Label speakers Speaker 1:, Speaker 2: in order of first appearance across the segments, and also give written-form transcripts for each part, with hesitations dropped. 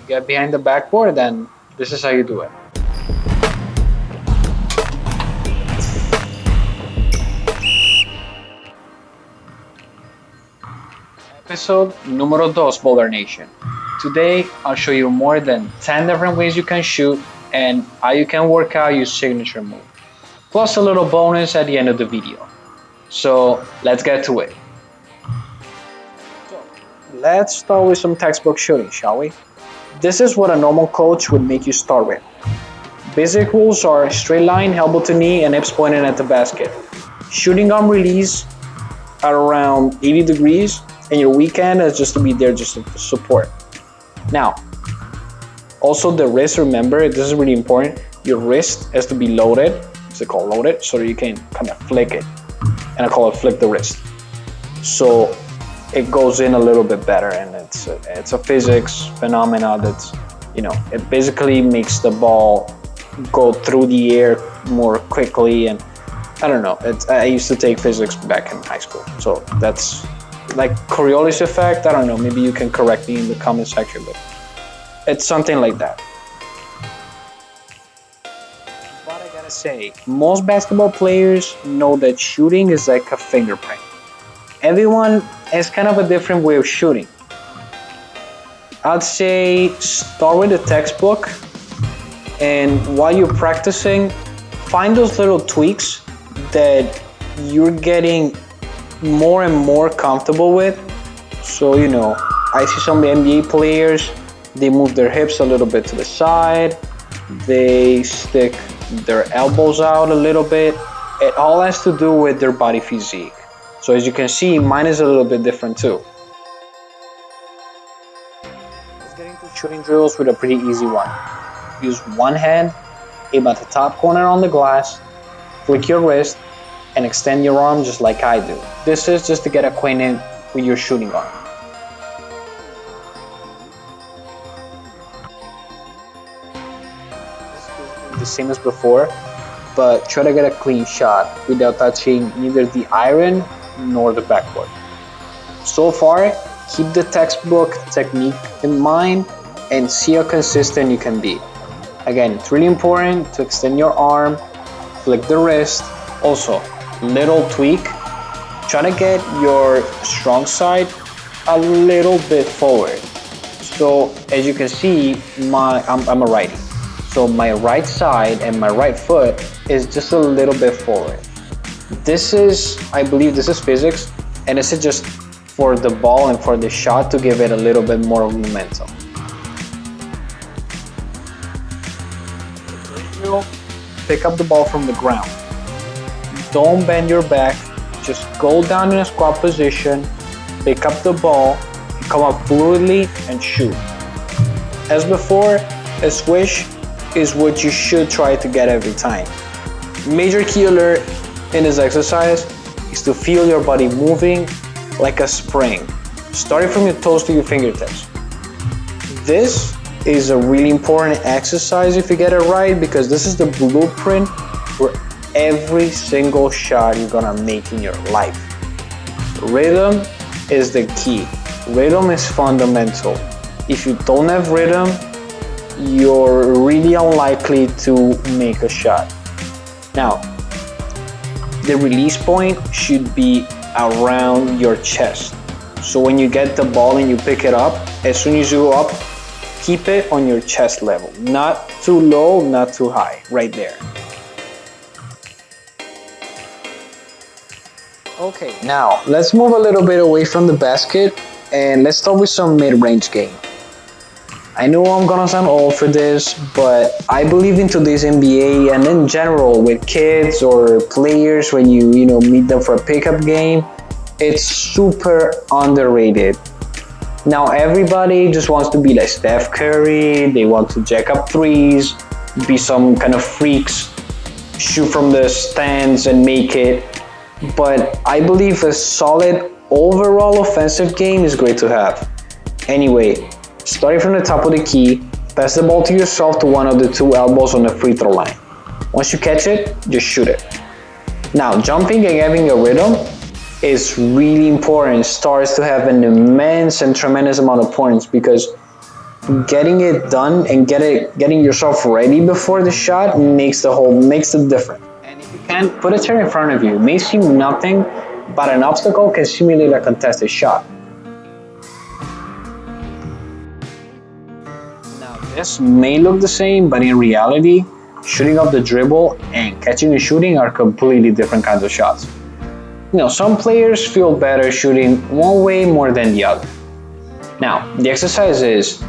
Speaker 1: get behind the backboard, then this is how you do it. Episode numero dos, Bowler Nation. Today, I'll show you more than 10 different ways you can shoot and how you can work out your signature move. Plus a little bonus at the end of the video. So let's get to it. Let's start with some textbook shooting, shall we? This is what a normal coach would make you start with. Basic rules are straight line, elbow to knee, and hips pointed at the basket. Shooting arm release at around 80 degrees, and your weak hand is just to be there just to support. Now, also the wrist, remember, this is really important. Your wrist has to be loaded, it's called loaded, so that you can kind of flick it. And I call it flick the wrist. So it goes in a little bit better, and it's a physics phenomena that's, it basically makes the ball go through the air more quickly. And I don't know, I used to take physics back in high school, so that's like Coriolis effect. I don't know, maybe you can correct me in the comment section, but it's something like that. But I gotta say, most basketball players know that shooting is like a fingerprint. Everyone has kind of a different way of shooting. I'd say start with the textbook, and while you're practicing, find those little tweaks that you're getting more and more comfortable with. So, I see some NBA players, they move their hips a little bit to the side, they stick their elbows out a little bit. It all has to do with their body physique. So as you can see, mine is a little bit different too. Let's get into shooting drills with a pretty easy one. Use one hand, aim at the top corner on the glass, flick your wrist, and extend your arm just like I do. This is just to get acquainted with your shooting arm. The same as before, but try to get a clean shot without touching neither the iron nor the backboard. So far, keep the textbook technique in mind and see how consistent you can be. Again, it's really important to extend your arm, flick the wrist. Also, little tweak, try to get your strong side a little bit forward. So as you can see, I'm a righty. So my right side and my right foot is just a little bit forward. I believe this is physics, and this is just for the ball and for the shot to give it a little bit more momentum. Pick up the ball from the ground. Don't bend your back, just go down in a squat position, pick up the ball, come up fluidly and shoot. As before, a swish is what you should try to get every time. Major key alert in this exercise is to feel your body moving like a spring, starting from your toes to your fingertips. This is a really important exercise if you get it right, because this is the blueprint for every single shot you're gonna make in your life. Rhythm is the key. Rhythm is fundamental. If you don't have rhythm, you're really unlikely to make a shot. Now, the release point should be around your chest. So when you get the ball and you pick it up, as soon as you go up, keep it on your chest level. Not too low, not too high, right there. Okay, now let's move a little bit away from the basket and let's start with some mid-range game. I know I'm gonna sound old for this, but I believe in today's NBA and in general with kids or players, when you meet them for a pickup game, it's super underrated. Now everybody just wants to be like Steph Curry, they want to jack up threes, be some kind of freaks, shoot from the stands and make it. But I believe a solid overall offensive game is great to have. Anyway, starting from the top of the key, pass the ball to yourself to one of the two elbows on the free throw line. Once you catch it, just shoot it. Now, jumping and having a rhythm is really important. Stars to have an immense and tremendous amount of points, because getting it done and getting yourself ready before the shot makes the difference. And if you can't, put a chair in front of you. It may seem nothing, but an obstacle can simulate a contested shot. Now this may look the same, but in reality, shooting off the dribble and catching and shooting are completely different kinds of shots. You know, some players feel better shooting one way more than the other. Now, the exercise is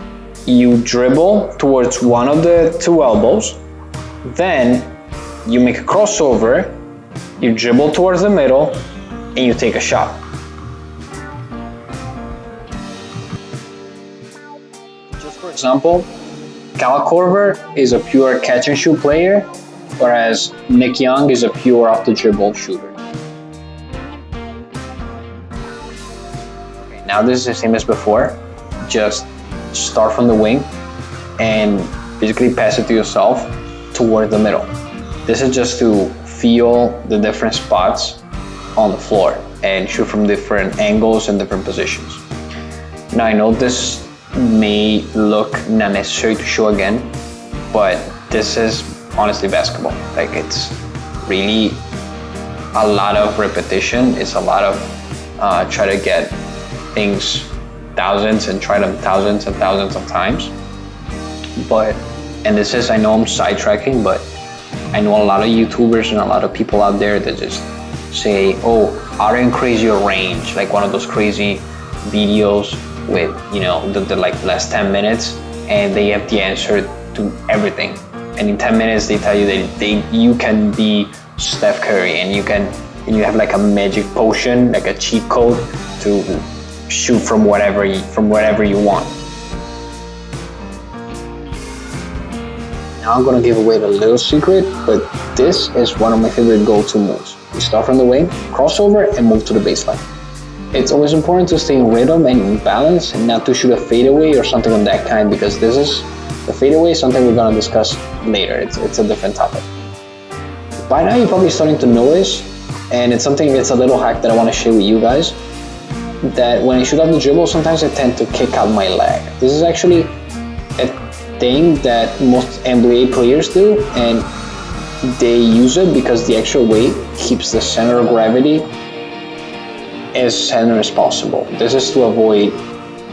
Speaker 1: you dribble towards one of the two elbows, then you make a crossover, you dribble towards the middle, and you take a shot. Just for example, Cal Korver is a pure catch and shoot player, whereas Nick Young is a pure off the dribble shooter. Okay, now this is the same as before. Just start from the wing and basically pass it to yourself toward the middle. This is just to feel the different spots on the floor and shoot from different angles and different positions. Now I know this may look not necessary to show again, but this is honestly basketball. Like, it's really a lot of repetition. It's a lot of try to get things thousands and try them thousands and thousands of times. But, and this is, I know I'm sidetracking, but I know a lot of YouTubers and a lot of people out there that just say, oh, how to increase your range, like one of those crazy videos with, you know, the like last 10 minutes, and they have the answer to everything. And in 10 minutes they tell you that you can be Steph Curry, and you have like a magic potion, like a cheat code to shoot from wherever you want. Now I'm gonna give away the little secret, but this is one of my favorite go-to moves. You start from the wing, crossover, and move to the baseline. It's always important to stay in rhythm and in balance, and not to shoot a fadeaway or something of that kind, because the fadeaway is something we're gonna discuss later. It's a different topic. By now you're probably starting to notice, and it's a little hack that I want to share with you guys, that when I shoot off the dribble, sometimes I tend to kick out my leg. This is actually a thing that most NBA players do, and they use it because the extra weight keeps the center of gravity as center as possible. This is to avoid,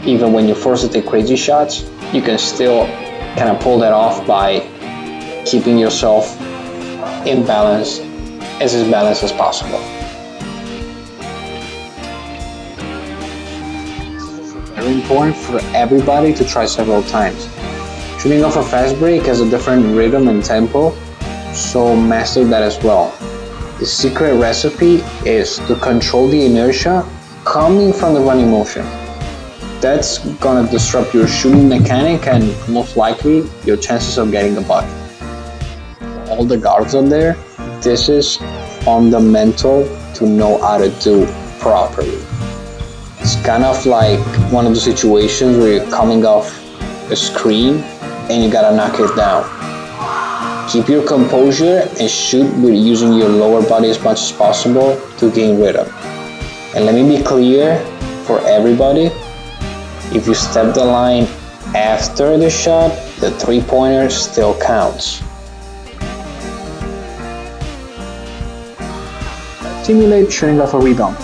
Speaker 1: even when you're forced to take crazy shots, you can still kind of pull that off by keeping yourself in balance, as balanced as possible. Very important for everybody to try several times. Shooting off a fast break has a different rhythm and tempo, so master that as well. The secret recipe is to control the inertia coming from the running motion. That's gonna disrupt your shooting mechanic and most likely your chances of getting a bucket. All the guards out there, this is fundamental to know how to do properly. It's kind of like one of the situations where you're coming off a screen and you gotta knock it down. Keep your composure and shoot with using your lower body as much as possible to gain rhythm. And let me be clear for everybody, if you step the line after the shot, the three-pointer still counts. Simulate shooting off a rebound.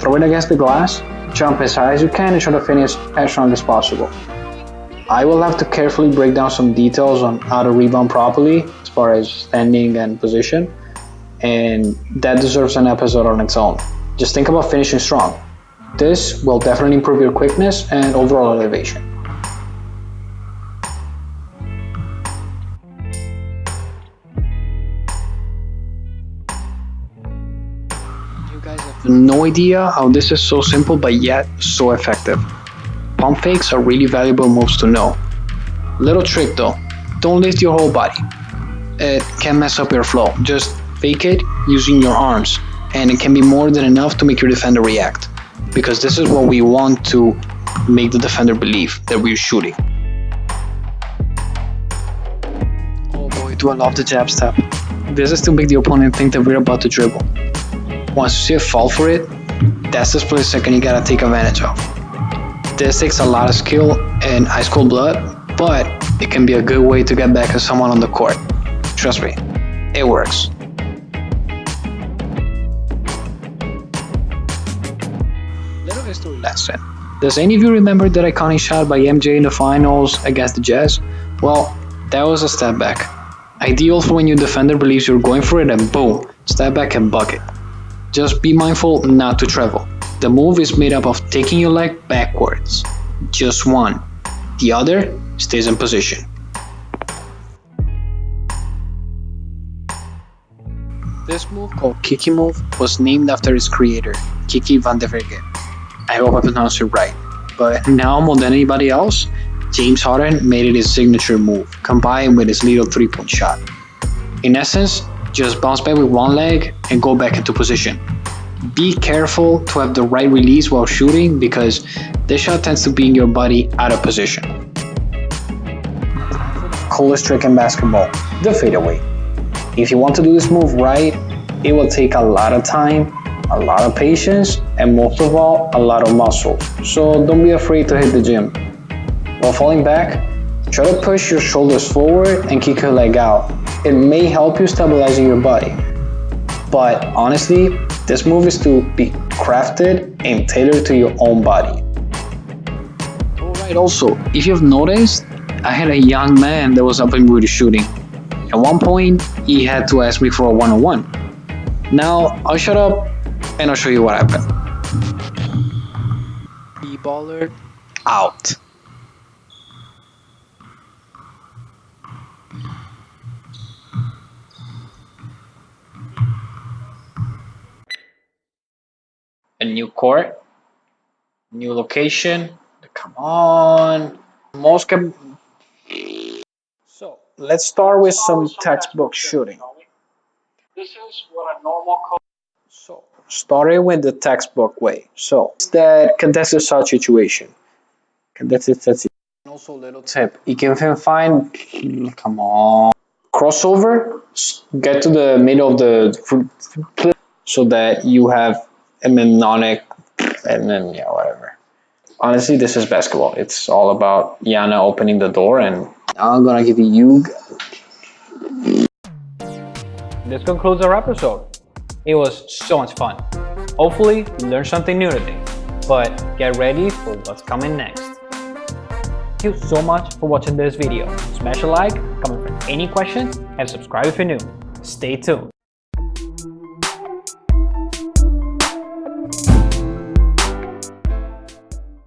Speaker 1: Throw it against the glass, jump as high as you can, and try to finish as strong as possible. I will have to carefully break down some details on how to rebound properly as far as standing and position, and that deserves an episode on its own. Just think about finishing strong. This will definitely improve your quickness and overall elevation. You guys have no idea how this is so simple but yet so effective. Pump fakes are really valuable moves to know. Little trick though, don't lift your whole body. It can mess up your flow. Just fake it using your arms, and it can be more than enough to make your defender react, because this is what we want to make the defender believe, that we're shooting. Oh boy, do I love the jab step. This is to make the opponent think that we're about to dribble. Once you see a fall for it, that's the split second you gotta take advantage of. This takes a lot of skill and ice cold blood, but it can be a good way to get back at someone on the court. Trust me, it works. Little history lesson. Does any of you remember that iconic shot by MJ in the finals against the Jazz? Well, that was a step back. Ideal for when your defender believes you're going for it and boom, step back and bucket. Just be mindful not to travel. The move is made up of taking your leg backwards. Just one. The other stays in position. This move, called Kiki move, was named after its creator, Kiki van der Vergen. I hope I pronounced it right. But now more than anybody else, James Harden made it his signature move, combined with his little three-point shot. In essence, just bounce back with one leg and go back into position. Be careful to have the right release while shooting because this shot tends to be in your body out of position. Coolest trick in basketball, the fadeaway. If you want to do this move right, it will take a lot of time, a lot of patience, and most of all, a lot of muscle. So don't be afraid to hit the gym. While falling back, try to push your shoulders forward and kick your leg out. It may help you stabilizing your body. But honestly, this move is to be crafted and tailored to your own body. Alright, also, if you've noticed, I had a young man that was helping me with the shooting. At one point, he had to ask me for a one-on-one. Now, I'll shut up and I'll show you what happened. Bballer out. A new court, new location. Come on. So let's start with some textbook shooting. This is what a normal coach. So starting with the textbook way. So that contested shot situation. Contested shot. Also, little tip: you can find. Come on. Crossover. Get to the middle of the so that you have a mnemonic, and then yeah, whatever. Honestly, this is basketball. It's all about Yana opening the door, and I'm gonna give you. This concludes our episode. It was so much fun. Hopefully, you learned something new today. But get ready for what's coming next. Thank you so much for watching this video. Smash a like, comment for any questions, and subscribe if you're new. Stay tuned.